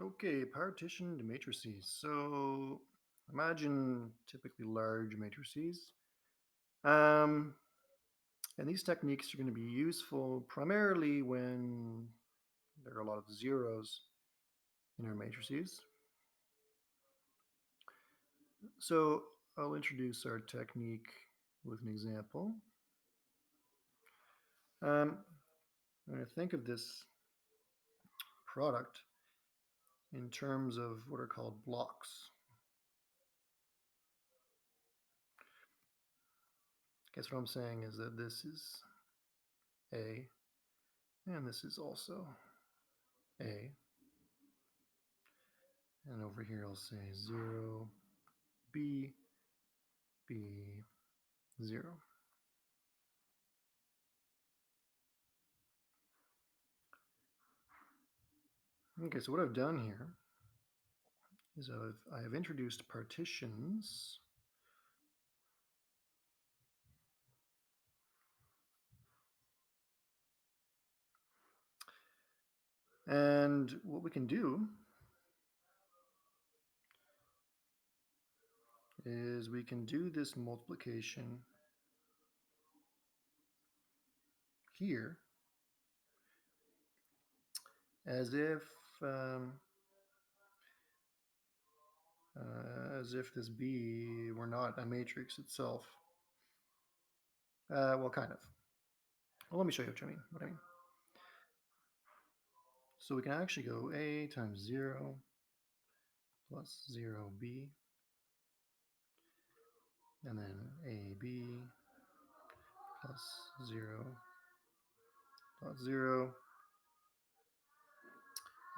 Okay, partitioned matrices. So imagine typically large matrices. Um, and these techniques are going to be useful primarily when there are a lot of zeros in our matrices. So I'll introduce our technique with an example. I'm going to think of this product in terms of what are called blocks. Guess what I'm saying is that this is A, and this is also A. And over here I'll say 0, B, B, 0. Okay, so what I've done here is I have introduced partitions and what we can do is we can do this multiplication here as if um, as if this B were not a matrix itself. Well, kind of. Well, let me show you what I mean. So we can actually go A times 0 plus 0B, and then AB plus 0 dot 0,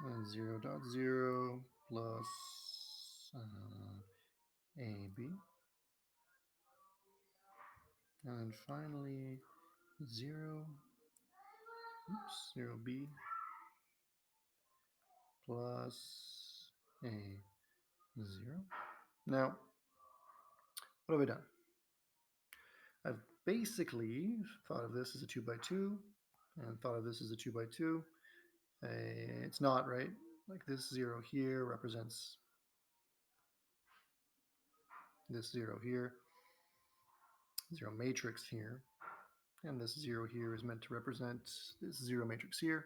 and 0 dot 0 plus AB, and then finally 0, 0B plus A 0. Now, what have I done? I've basically thought of this as a 2 by 2 and thought of this as a 2 by 2. It's not, right? Like this 0 here represents this 0 here, 0 matrix here, and this 0 here is meant to represent this 0 matrix here.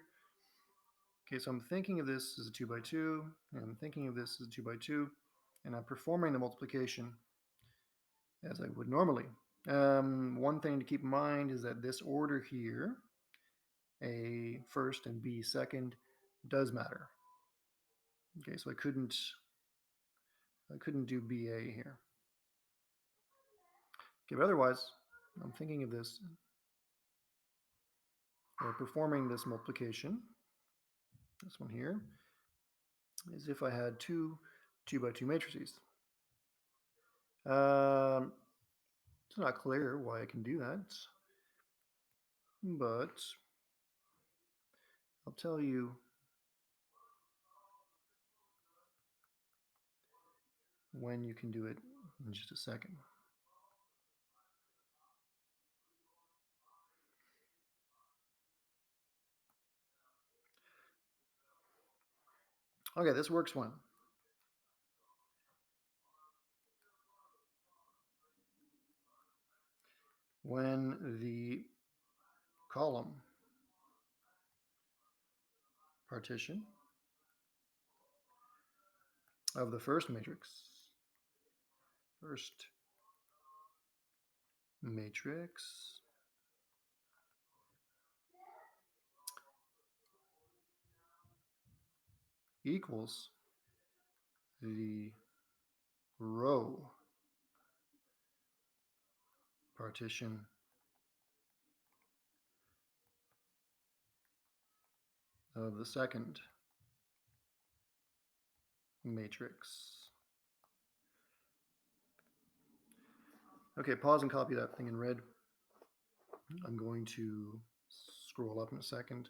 Okay, so I'm thinking of this as a 2 by 2, and I'm thinking of this as a 2 by 2, and I'm performing the multiplication as I would normally. One thing to keep in mind is that this order here, A first and B second, does matter. Okay, so I couldn't do BA here. Okay, but otherwise, I'm thinking of this or performing this multiplication, this one here, as if I had two 2 by 2 matrices. It's not clear why I can do that, but I'll tell you when you can do it in just a second. Okay, this works when the column partition of the first matrix equals the row partition of the second matrix. Okay, pause and copy that thing in red. I'm going to scroll up in a second.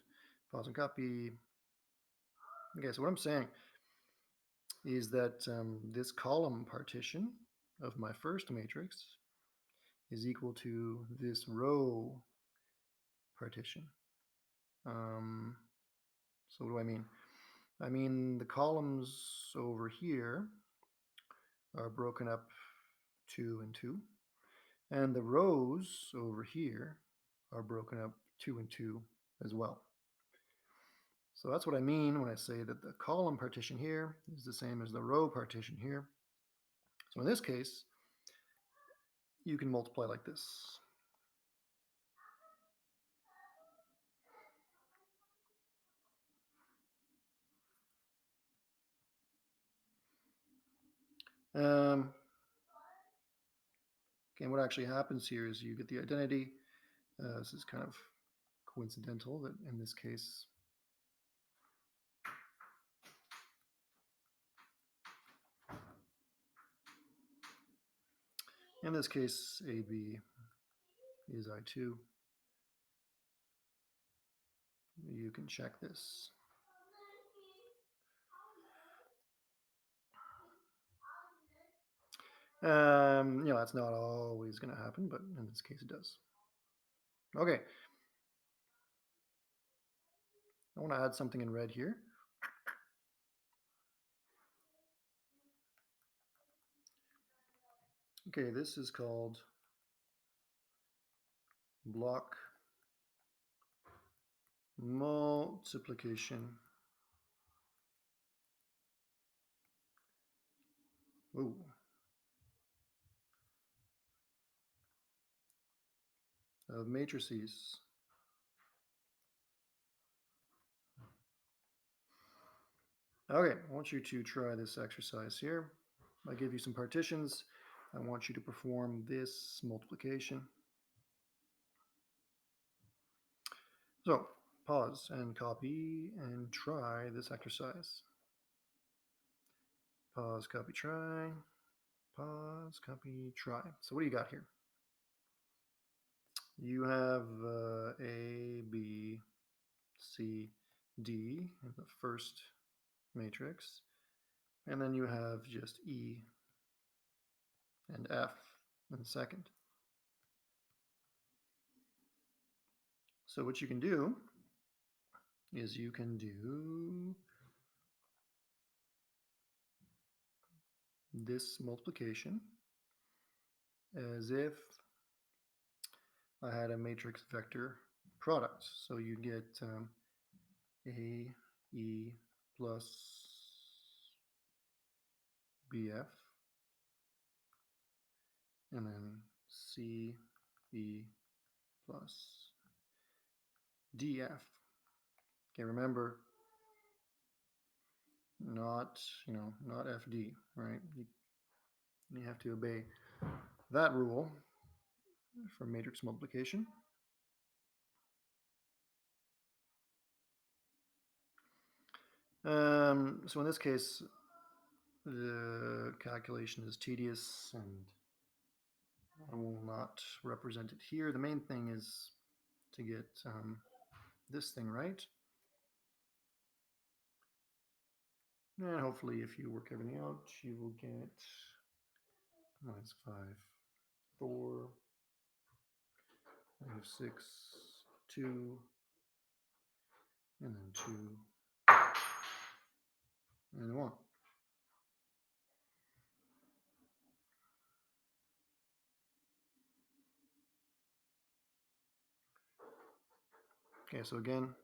Pause and copy. Okay, so what I'm saying is that this column partition of my first matrix is equal to this row partition. So what do I mean? I mean, the columns over here are broken up 2 and 2, and the rows over here are broken up 2 and 2 as well. So that's what I mean when I say that the column partition here is the same as the row partition here. So in this case, you can multiply like this. Okay, what actually happens here is you get the identity. This is kind of coincidental that in this case, AB is I2. You can check this. That's not always going to happen, but in this case it does. Okay. I want to add something in red here. Okay, this is called block multiplication. Ooh. Of matrices. Okay, I want you to try this exercise here. I give you some partitions. I want you to perform this multiplication. So pause and copy and try this exercise. Pause, copy, try. Pause, copy, try. So what do you got here? You have A, B, C, D in the first matrix, and then you have just E and F in the second. So what you can do is you can do this multiplication as if I had a matrix vector product. So you get A, E plus BF, and then C, E plus DF. Okay, remember, not FD, right? You have to obey that rule for matrix multiplication. So in this case, the calculation is tedious and I will not represent it here. The main thing is to get this thing right. And hopefully if you work everything out, you will get minus 5, 4, -6, 2, and then 2, and 1. Okay, so again,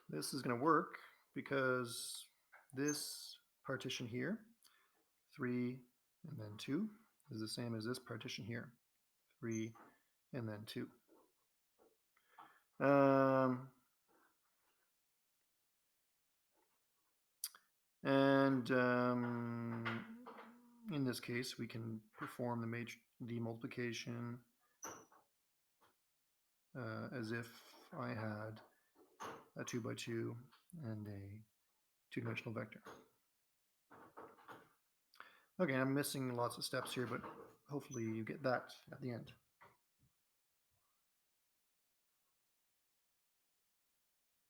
this is going to work because this partition here, 3 and then 2, is the same as this partition here, 3 and then 2. In this case, we can perform the multiplication as if I had a 2 by 2 and a two-dimensional vector. Okay, I'm missing lots of steps here, but hopefully you get that at the end.